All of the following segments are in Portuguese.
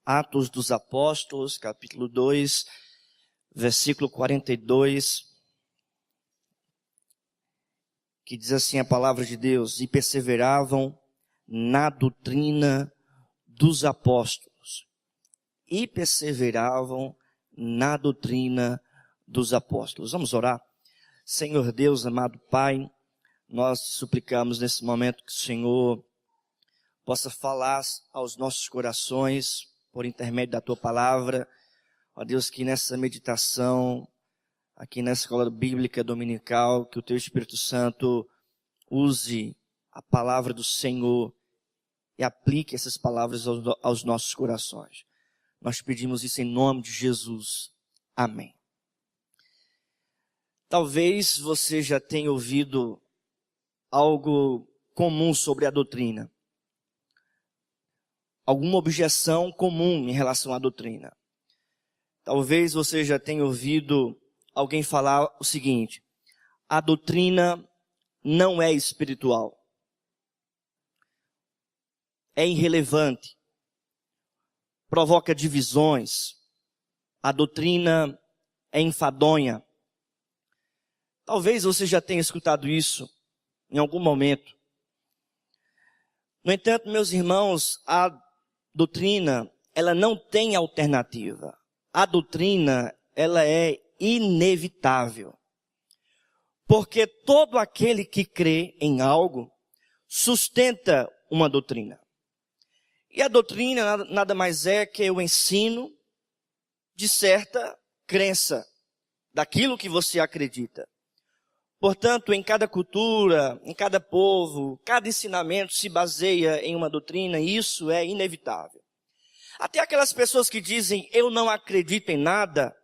Atos dos Apóstolos, capítulo 2, versículo 42, que diz assim a palavra de Deus: e perseveravam na doutrina dos apóstolos. E perseveravam na doutrina dos apóstolos. Vamos orar? Senhor Deus, amado Pai, nós te suplicamos nesse momento que o Senhor possa falar aos nossos corações por intermédio da Tua palavra. Ó Deus, que nessa meditação, aqui na escola bíblica dominical, que o Teu Espírito Santo use a palavra do Senhor e aplique essas palavras aos nossos corações. Nós pedimos isso em nome de Jesus. Amém. Talvez você já tenha ouvido algo comum sobre a doutrina. Alguma objeção comum em relação à doutrina. Talvez você já tenha ouvido alguém falar o seguinte: a doutrina não é espiritual. É irrelevante. Provoca divisões. A doutrina é enfadonha. Talvez você já tenha escutado isso em algum momento. No entanto, meus irmãos, a doutrina, ela não tem alternativa. A doutrina, ela é inevitável. Porque todo aquele que crê em algo sustenta uma doutrina. E a doutrina nada mais é que o ensino de certa crença, daquilo que você acredita. Portanto, em cada cultura, em cada povo, cada ensinamento se baseia em uma doutrina, e isso é inevitável. Até aquelas pessoas que dizem, eu não acredito em nada,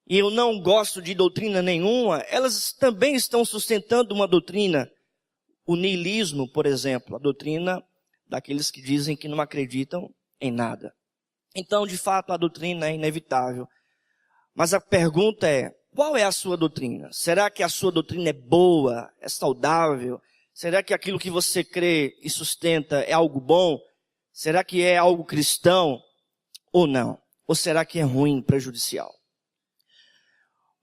e eu não gosto de doutrina nenhuma, elas também estão sustentando uma doutrina. O niilismo, por exemplo, a doutrina daqueles que dizem que não acreditam em nada. Então, de fato, a doutrina é inevitável. Mas a pergunta é, qual é a sua doutrina? Será que a sua doutrina é boa, é saudável? Será que aquilo que você crê e sustenta é algo bom? Será que é algo cristão ou não? Ou será que é ruim, prejudicial?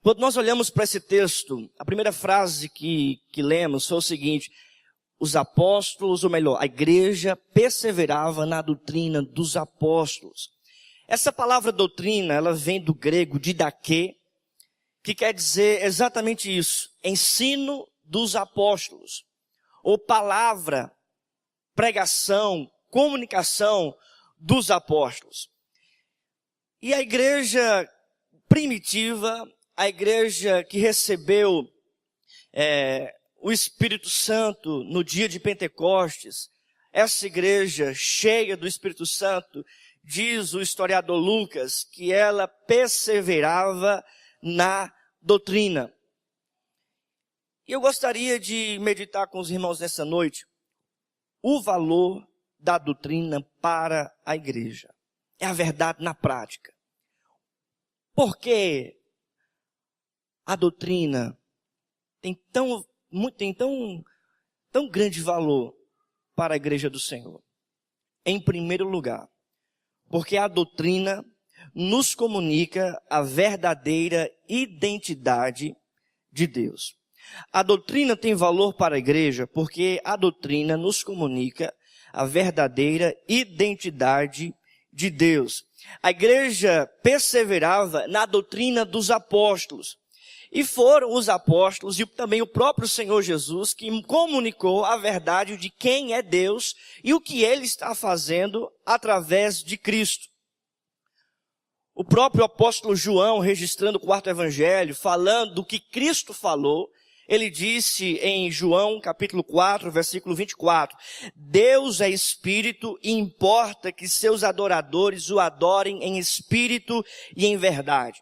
Quando nós olhamos para esse texto, a primeira frase que lemos foi o seguinte: os apóstolos, ou melhor, a igreja perseverava na doutrina dos apóstolos. Essa palavra doutrina, ela vem do grego didaquê, que quer dizer exatamente isso, ensino dos apóstolos, ou palavra, pregação, comunicação dos apóstolos. E a igreja primitiva, a igreja que recebeu o Espírito Santo no dia de Pentecostes, essa igreja cheia do Espírito Santo, diz o historiador Lucas, que ela perseverava na doutrina. E eu gostaria de meditar com os irmãos nessa noite o valor da doutrina para a igreja. É a verdade na prática. Por que a doutrina tem tão grande valor para a igreja do Senhor? Em primeiro lugar, porque a doutrina nos comunica a verdadeira identidade de Deus. A doutrina tem valor para a igreja porque a doutrina nos comunica a verdadeira identidade de Deus. A igreja perseverava na doutrina dos apóstolos. E foram os apóstolos e também o próprio Senhor Jesus que comunicou a verdade de quem é Deus e o que Ele está fazendo através de Cristo. O próprio apóstolo João, registrando o 4º evangelho, falando do que Cristo falou, ele disse em João capítulo 4, versículo 24, Deus é espírito e importa que seus adoradores o adorem em espírito e em verdade.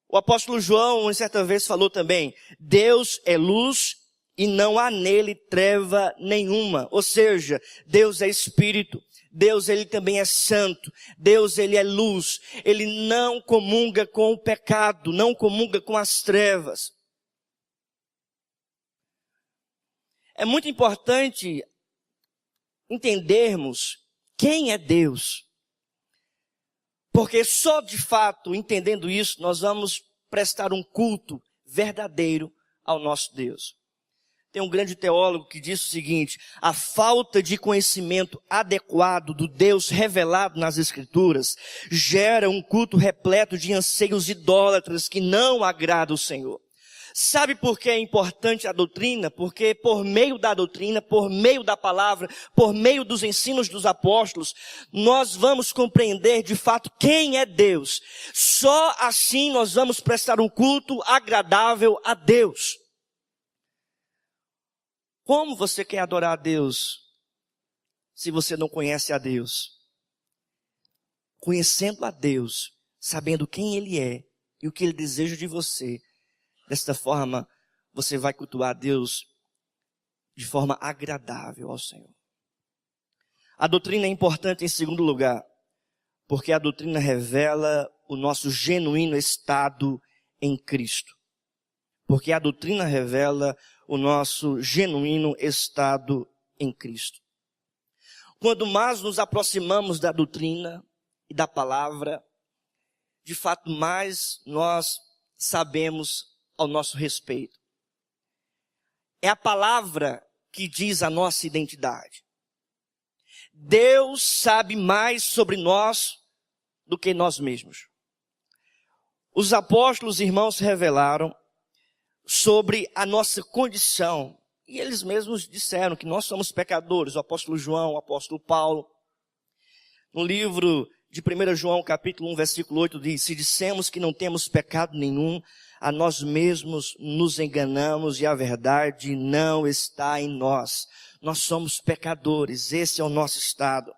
O apóstolo João, em certa vez, falou também, Deus é luz e não há nele treva nenhuma. Ou seja, Deus é espírito, Deus ele também é santo, Deus ele é luz, ele não comunga com o pecado, não comunga com as trevas. É muito importante entendermos quem é Deus. Porque só de fato, entendendo isso, nós vamos prestar um culto verdadeiro ao nosso Deus. Tem um grande teólogo que diz o seguinte: a falta de conhecimento adequado do Deus revelado nas Escrituras gera um culto repleto de anseios idólatras que não agrada o Senhor. Sabe por que é importante a doutrina? Porque por meio da doutrina, por meio da palavra, por meio dos ensinos dos apóstolos, nós vamos compreender de fato quem é Deus. Só assim nós vamos prestar um culto agradável a Deus. Como você quer adorar a Deus se você não conhece a Deus? Conhecendo a Deus, sabendo quem Ele é e o que Ele deseja de você, desta forma você vai cultuar a Deus de forma agradável ao Senhor. A doutrina é importante em segundo lugar, porque a doutrina revela o nosso genuíno estado em Cristo. Porque a doutrina revela o nosso genuíno estado em Cristo. Quando mais nos aproximamos da doutrina e da palavra, de fato mais nós sabemos ao nosso respeito. É a palavra que diz a nossa identidade. Deus sabe mais sobre nós do que nós mesmos. Os apóstolos, irmãos, revelaram sobre a nossa condição. E eles mesmos disseram que nós somos pecadores. O apóstolo João, o apóstolo Paulo. No livro de 1 João, capítulo 1, versículo 8, diz: se dissemos que não temos pecado nenhum, a nós mesmos nos enganamos e a verdade não está em nós. Nós somos pecadores, esse é o nosso estado.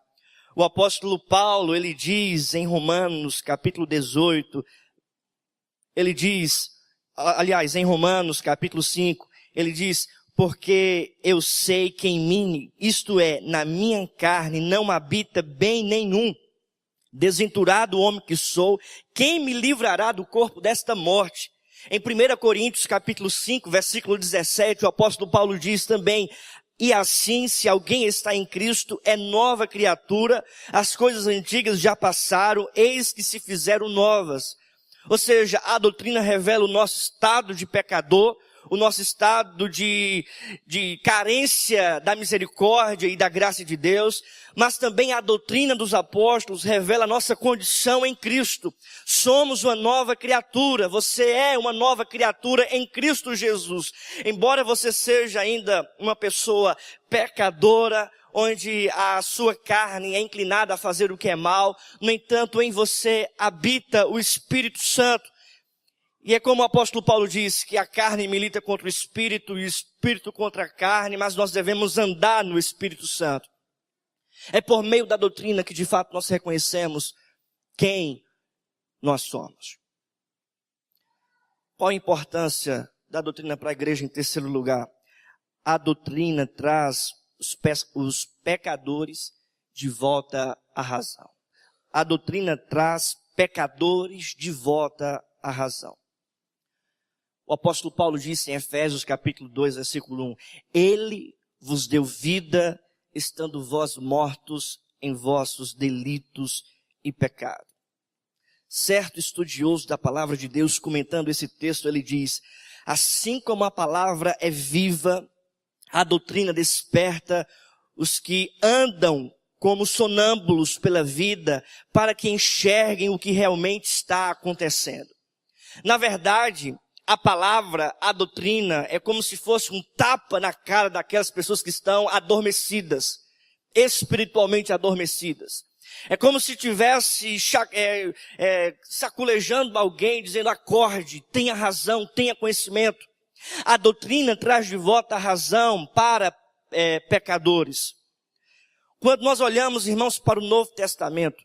O apóstolo Paulo, ele diz em Romanos, capítulo 18, ele diz, aliás, em Romanos, capítulo 5, ele diz: porque eu sei que em mim, isto é, na minha carne, não habita bem nenhum. Desventurado homem que sou, quem me livrará do corpo desta morte? Em 1 Coríntios, capítulo 5, versículo 17, o apóstolo Paulo diz também: e assim, se alguém está em Cristo, é nova criatura, as coisas antigas já passaram, eis que se fizeram novas. Ou seja, a doutrina revela o nosso estado de pecador, o nosso estado de carência da misericórdia e da graça de Deus, mas também a doutrina dos apóstolos revela a nossa condição em Cristo. Somos uma nova criatura, você é uma nova criatura em Cristo Jesus. Embora você seja ainda uma pessoa pecadora, onde a sua carne é inclinada a fazer o que é mal, no entanto, em você habita o Espírito Santo. E é como o apóstolo Paulo diz, que a carne milita contra o Espírito e o Espírito contra a carne, mas nós devemos andar no Espírito Santo. É por meio da doutrina que de fato nós reconhecemos quem nós somos. Qual a importância da doutrina para a igreja em terceiro lugar? A doutrina traz os pecadores de volta à razão. A doutrina traz pecadores de volta à razão. O apóstolo Paulo disse em Efésios capítulo 2, versículo 1, ele vos deu vida, estando vós mortos em vossos delitos e pecado. Certo estudioso da palavra de Deus, comentando esse texto, ele diz: assim como a palavra é viva, a doutrina desperta os que andam como sonâmbulos pela vida, para que enxerguem o que realmente está acontecendo. Na verdade, a palavra, a doutrina, é como se fosse um tapa na cara daquelas pessoas que estão adormecidas, espiritualmente adormecidas. É como se estivesse saculejando alguém, dizendo: acorde, tenha razão, tenha conhecimento. A doutrina traz de volta a razão para pecadores. Quando nós olhamos, irmãos, para o Novo Testamento,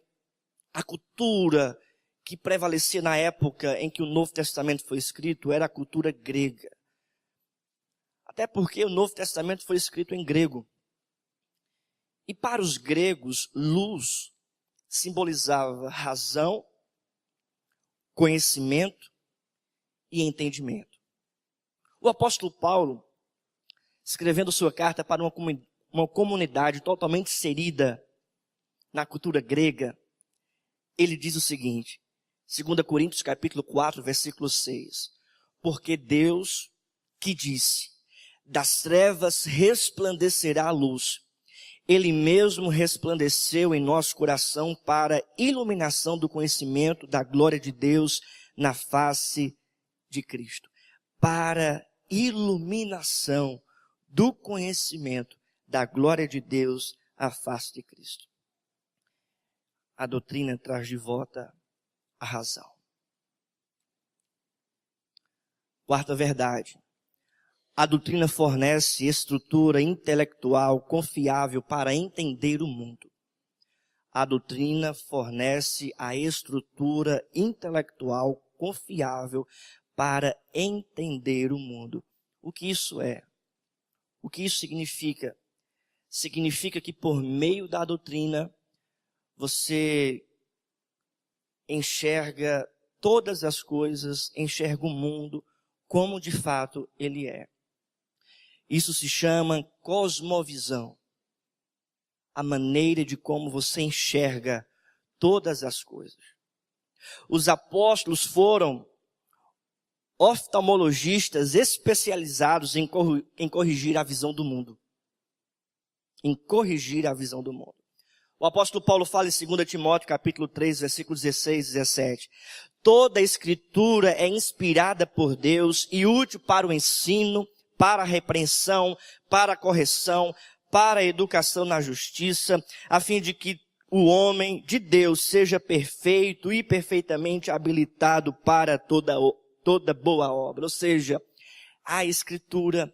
a cultura que prevalecia na época em que o Novo Testamento foi escrito era a cultura grega. Até porque o Novo Testamento foi escrito em grego. E para os gregos, luz simbolizava razão, conhecimento e entendimento. O apóstolo Paulo, escrevendo sua carta para uma comunidade totalmente inserida na cultura grega, ele diz o seguinte, 2 Coríntios capítulo 4, versículo 6. Porque Deus que disse, das trevas resplandecerá a luz. Ele mesmo resplandeceu em nosso coração para iluminação do conhecimento da glória de Deus na face de Cristo. Para iluminação do conhecimento da glória de Deus à face de Cristo. A doutrina traz de volta a razão. Quarta verdade. A doutrina fornece estrutura intelectual confiável para entender o mundo. A doutrina fornece a estrutura intelectual confiável para entender o mundo. O que isso é? O que isso significa? Significa que por meio da doutrina, você enxerga todas as coisas, enxerga o mundo como de fato ele é. Isso se chama cosmovisão. A maneira de como você enxerga todas as coisas. Os apóstolos foram oftalmologistas especializados em corrigir a visão do mundo. Em corrigir a visão do mundo. O apóstolo Paulo fala em 2 Timóteo capítulo 3, versículos 16 e 17. Toda a escritura é inspirada por Deus e útil para o ensino, para a repreensão, para a correção, para a educação na justiça, a fim de que o homem de Deus seja perfeito e perfeitamente habilitado para toda boa obra. Ou seja, a escritura,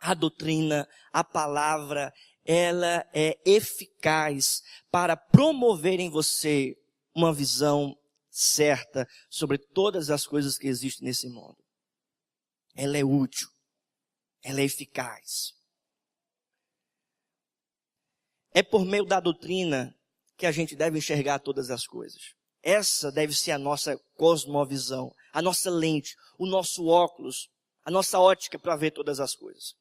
a doutrina, a palavra, ela é eficaz para promover em você uma visão certa sobre todas as coisas que existem nesse mundo. Ela é útil, ela é eficaz. É por meio da doutrina que a gente deve enxergar todas as coisas. Essa deve ser a nossa cosmovisão, a nossa lente, o nosso óculos, a nossa ótica para ver todas as coisas.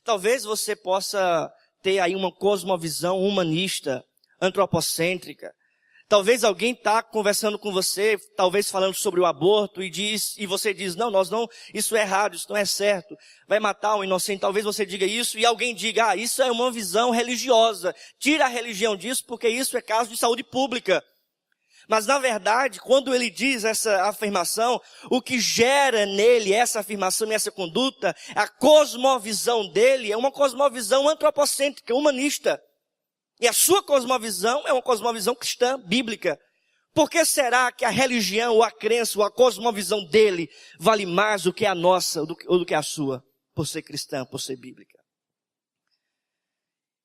Talvez você possa ter aí uma cosmovisão humanista, antropocêntrica. Talvez alguém está conversando com você, talvez falando sobre o aborto e você diz, não, isso é errado, isso não é certo, vai matar um inocente. Talvez você diga isso e alguém diga, isso é uma visão religiosa. Tira a religião disso porque isso é caso de saúde pública. Mas na verdade, quando ele diz essa afirmação, o que gera nele essa afirmação e essa conduta, a cosmovisão dele é uma cosmovisão antropocêntrica, humanista. E a sua cosmovisão é uma cosmovisão cristã, bíblica. Por que será que a religião, ou a crença, ou a cosmovisão dele vale mais do que a nossa, ou do que a sua? Por ser cristã, por ser bíblica.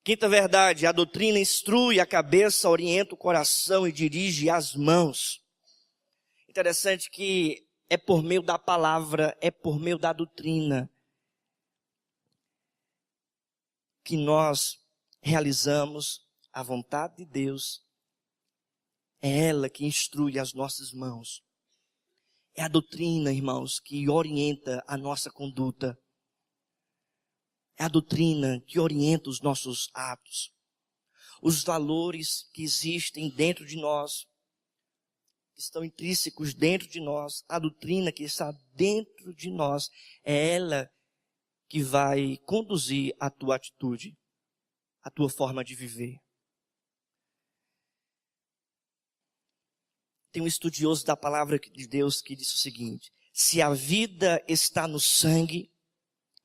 Quinta verdade, a doutrina instrui a cabeça, orienta o coração e dirige as mãos. Interessante que é por meio da palavra, é por meio da doutrina que nós realizamos a vontade de Deus. É ela que instrui as nossas mãos. É a doutrina, irmãos, que orienta a nossa conduta. É a doutrina que orienta os nossos atos. Os valores que existem dentro de nós, que estão intrínsecos dentro de nós, a doutrina que está dentro de nós, é ela que vai conduzir a tua atitude, a tua forma de viver. Tem um estudioso da palavra de Deus que disse o seguinte: se a vida está no sangue,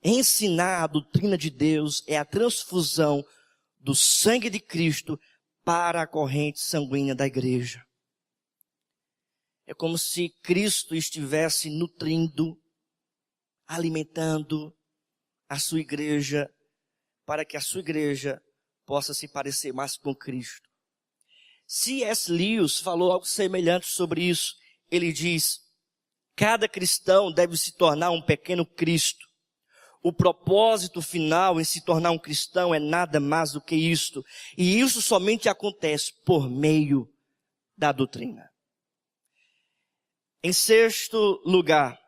ensinar a doutrina de Deus é a transfusão do sangue de Cristo para a corrente sanguínea da igreja. É como se Cristo estivesse nutrindo, alimentando a sua igreja, para que a sua igreja possa se parecer mais com Cristo. C.S. Lewis falou algo semelhante sobre isso. Ele diz: cada cristão deve se tornar um pequeno Cristo. O propósito final em se tornar um cristão é nada mais do que isto. E isso somente acontece por meio da doutrina. Em sexto lugar,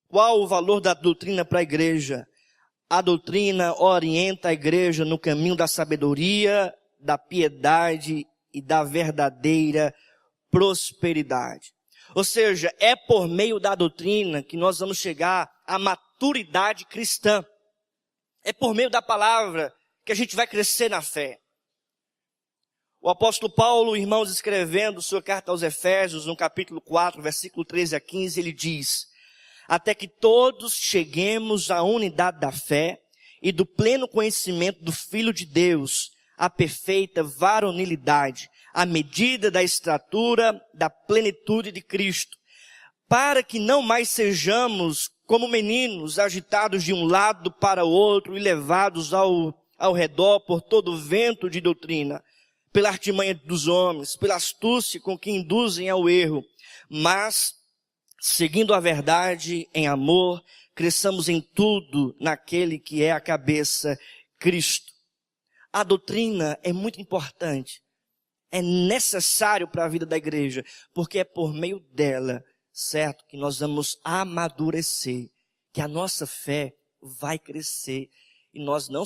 qual o valor da doutrina para a igreja? A doutrina orienta a igreja no caminho da sabedoria, da piedade e da verdadeira prosperidade. Ou seja, é por meio da doutrina que nós vamos chegar à maturidade cristã. É por meio da palavra que a gente vai crescer na fé. O apóstolo Paulo, irmãos, escrevendo sua carta aos Efésios, no capítulo 4, versículo 13 a 15, ele diz: até que todos cheguemos à unidade da fé e do pleno conhecimento do Filho de Deus, à perfeita varonilidade, à medida da estatura da plenitude de Cristo, para que não mais sejamos como meninos agitados de um lado para o outro e levados ao redor por todo o vento de doutrina, pela artimanha dos homens, pela astúcia com que induzem ao erro, mas, seguindo a verdade em amor, cresçamos em tudo naquele que é a cabeça, Cristo. A doutrina é muito importante, é necessário para a vida da igreja, porque é por meio dela, certo, que nós vamos amadurecer, que a nossa fé vai crescer e nós não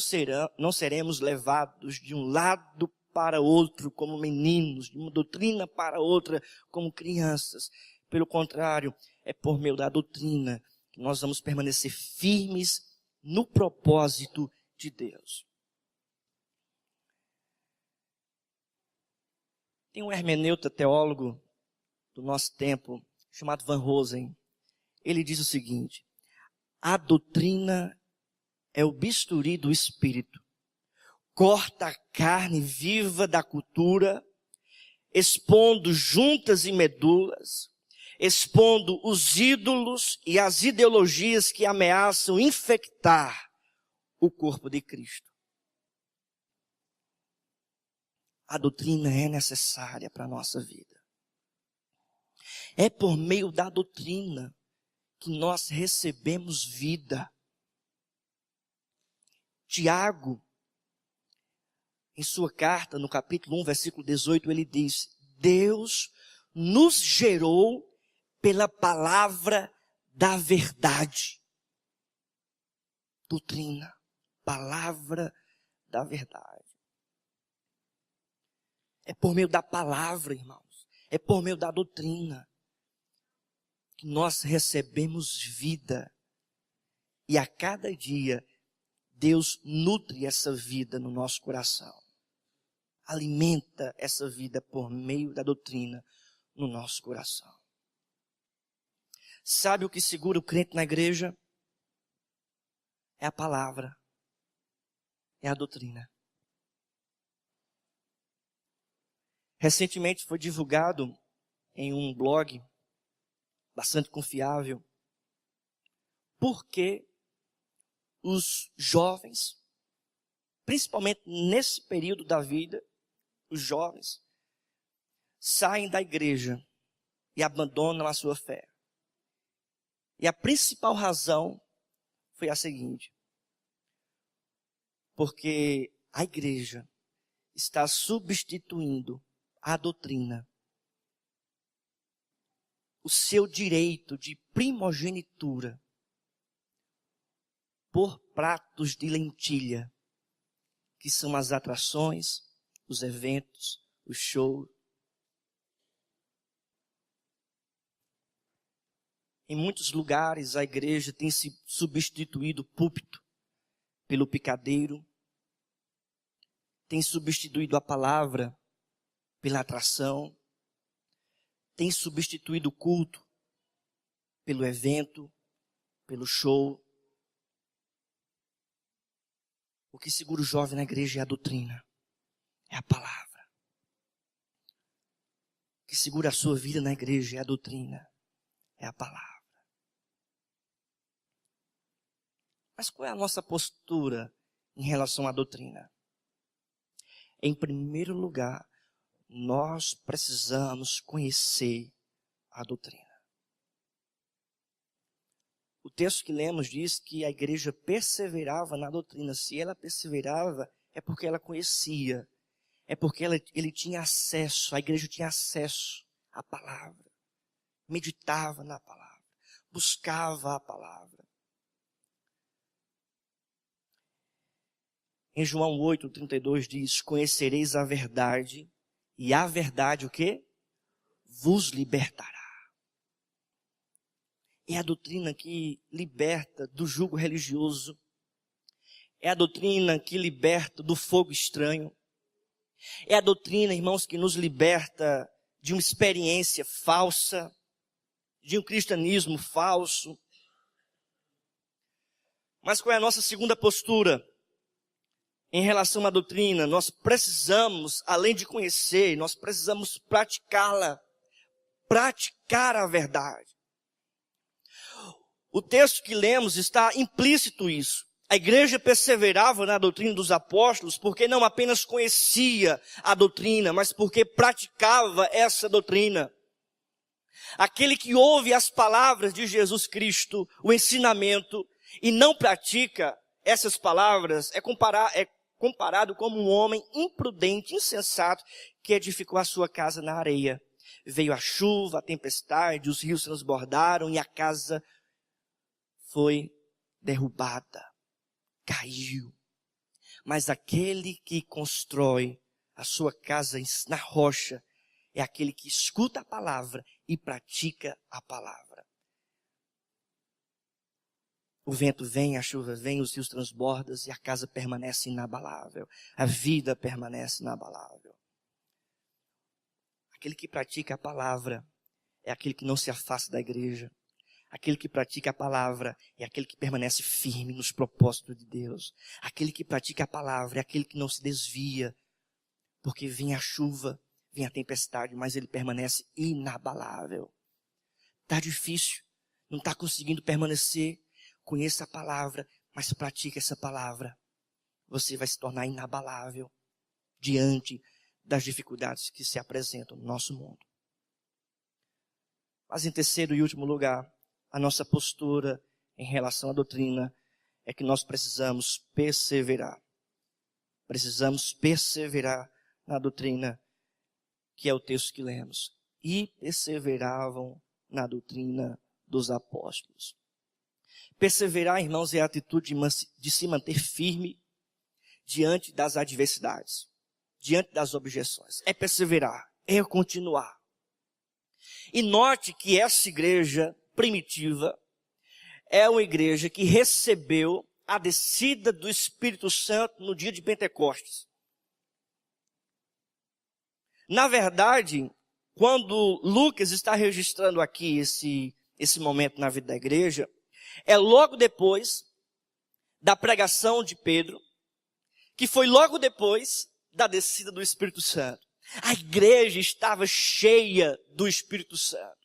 seremos levados de um lado para outro como meninos, de uma doutrina para outra como crianças. Pelo contrário, é por meio da doutrina que nós vamos permanecer firmes no propósito de Deus. Tem um hermeneuta teólogo do nosso tempo, chamado Van Rosen. Ele diz o seguinte: a doutrina é o bisturi do espírito. Corta a carne viva da cultura, expondo juntas e medulas, expondo os ídolos e as ideologias que ameaçam infectar o corpo de Cristo. A doutrina é necessária para a nossa vida. É por meio da doutrina que nós recebemos vida. Tiago, em sua carta, no capítulo 1, versículo 18, ele diz: Deus nos gerou pela palavra da verdade. Doutrina, palavra da verdade. É por meio da palavra, irmãos. É por meio da doutrina que nós recebemos vida. E a cada dia, Deus nutre essa vida no nosso coração. Alimenta essa vida por meio da doutrina no nosso coração. Sabe o que segura o crente na igreja? É a palavra. É a doutrina. Recentemente foi divulgado em um blog bastante confiável por que os jovens, principalmente nesse período da vida, os jovens saem da igreja e abandonam a sua fé. E a principal razão foi a seguinte: porque a igreja está substituindo a doutrina, o seu direito de primogenitura, por pratos de lentilha, que são as atrações, os eventos, os shows. Em muitos lugares a igreja tem se substituído o púlpito pelo picadeiro, tem substituído a palavra pela atração, tem substituído o culto pelo evento, pelo show. O que segura o jovem na igreja é a doutrina, é a palavra. O que segura a sua vida na igreja é a doutrina, é a palavra. Mas qual é a nossa postura em relação à doutrina? Em primeiro lugar, nós precisamos conhecer a doutrina. O texto que lemos diz que a igreja perseverava na doutrina. Se ela perseverava, é porque ela conhecia. É porque ele tinha acesso, a igreja tinha acesso à palavra. Meditava na palavra. Buscava a palavra. Em João 8:32 diz: conhecereis a verdade. E a verdade o quê? vos libertará. É a doutrina que liberta do jugo religioso. É a doutrina que liberta do fogo estranho. É a doutrina, irmãos, que nos liberta de uma experiência falsa, de um cristianismo falso. Mas qual é a nossa segunda postura em relação à doutrina? Nós precisamos, além de conhecer, nós precisamos praticá-la, praticar a verdade. O texto que lemos está implícito isso. A igreja perseverava na doutrina dos apóstolos porque não apenas conhecia a doutrina, mas porque praticava essa doutrina. Aquele que ouve as palavras de Jesus Cristo, o ensinamento, e não pratica essas palavras, é comparado como um homem imprudente, insensato, que edificou a sua casa na areia. Veio a chuva, a tempestade, os rios transbordaram e a casa foi derrubada, caiu. Mas aquele que constrói a sua casa na rocha é aquele que escuta a palavra e pratica a palavra. O vento vem, a chuva vem, os rios transbordam e a casa permanece inabalável. A vida permanece inabalável. Aquele que pratica a palavra é aquele que não se afasta da igreja. Aquele que pratica a palavra é aquele que permanece firme nos propósitos de Deus. Aquele que pratica a palavra é aquele que não se desvia, porque vem a chuva, vem a tempestade, mas ele permanece inabalável. Está difícil, não está conseguindo permanecer. Conheça a palavra, mas pratique essa palavra. Você vai se tornar inabalável diante das dificuldades que se apresentam no nosso mundo. Mas em terceiro e último lugar, a nossa postura em relação à doutrina é que nós precisamos perseverar. Precisamos perseverar na doutrina, que é o texto que lemos. E perseveravam na doutrina dos apóstolos. Perseverar, irmãos, é a atitude de se manter firme diante das adversidades, diante das objeções. É perseverar, é continuar. E note que essa igreja primitiva é uma igreja que recebeu a descida do Espírito Santo no dia de Pentecostes. Na verdade, quando Lucas está registrando aqui esse momento na vida da igreja, é logo depois da pregação de Pedro, que foi logo depois da descida do Espírito Santo. A igreja estava cheia do Espírito Santo.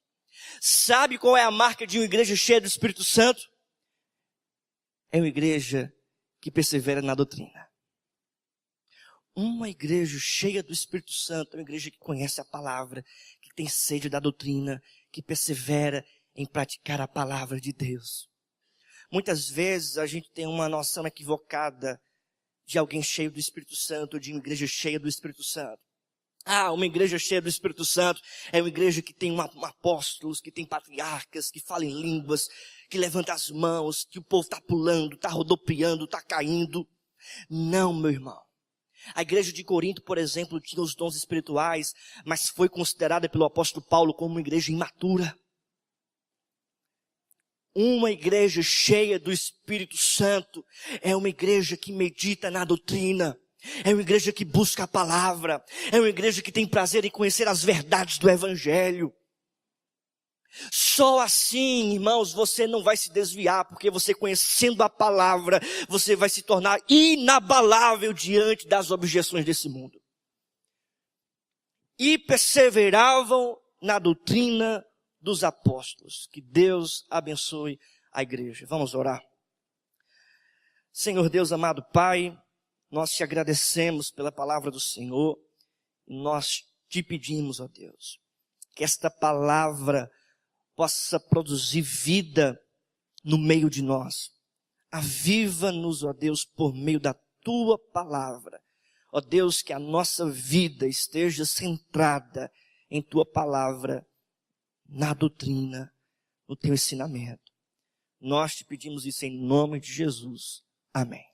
Sabe qual é a marca de uma igreja cheia do Espírito Santo? É uma igreja que persevera na doutrina. Uma igreja cheia do Espírito Santo é uma igreja que conhece a palavra, que tem sede da doutrina, que persevera em praticar a palavra de Deus. Muitas vezes a gente tem uma noção equivocada de alguém cheio do Espírito Santo, de uma igreja cheia do Espírito Santo. Uma igreja cheia do Espírito Santo é uma igreja que tem apóstolos, que tem patriarcas, que fala em línguas, que levanta as mãos, que o povo está pulando, está rodopiando, está caindo. Não, meu irmão. A igreja de Corinto, por exemplo, tinha os dons espirituais, mas foi considerada pelo apóstolo Paulo como uma igreja imatura. Uma igreja cheia do Espírito Santo é uma igreja que medita na doutrina. É uma igreja que busca a palavra. É uma igreja que tem prazer em conhecer as verdades do Evangelho. Só assim, irmãos, você não vai se desviar, porque você conhecendo a palavra, você vai se tornar inabalável diante das objeções desse mundo. E perseveravam na doutrina dos apóstolos. Que Deus abençoe a igreja. Vamos orar. Senhor Deus, amado Pai, nós te agradecemos pela palavra do Senhor. Nós te pedimos, ó Deus, que esta palavra possa produzir vida no meio de nós. Aviva-nos, ó Deus, por meio da tua palavra. Ó Deus, que a nossa vida esteja centrada em tua palavra, na doutrina, no teu ensinamento. Nós te pedimos isso em nome de Jesus. Amém.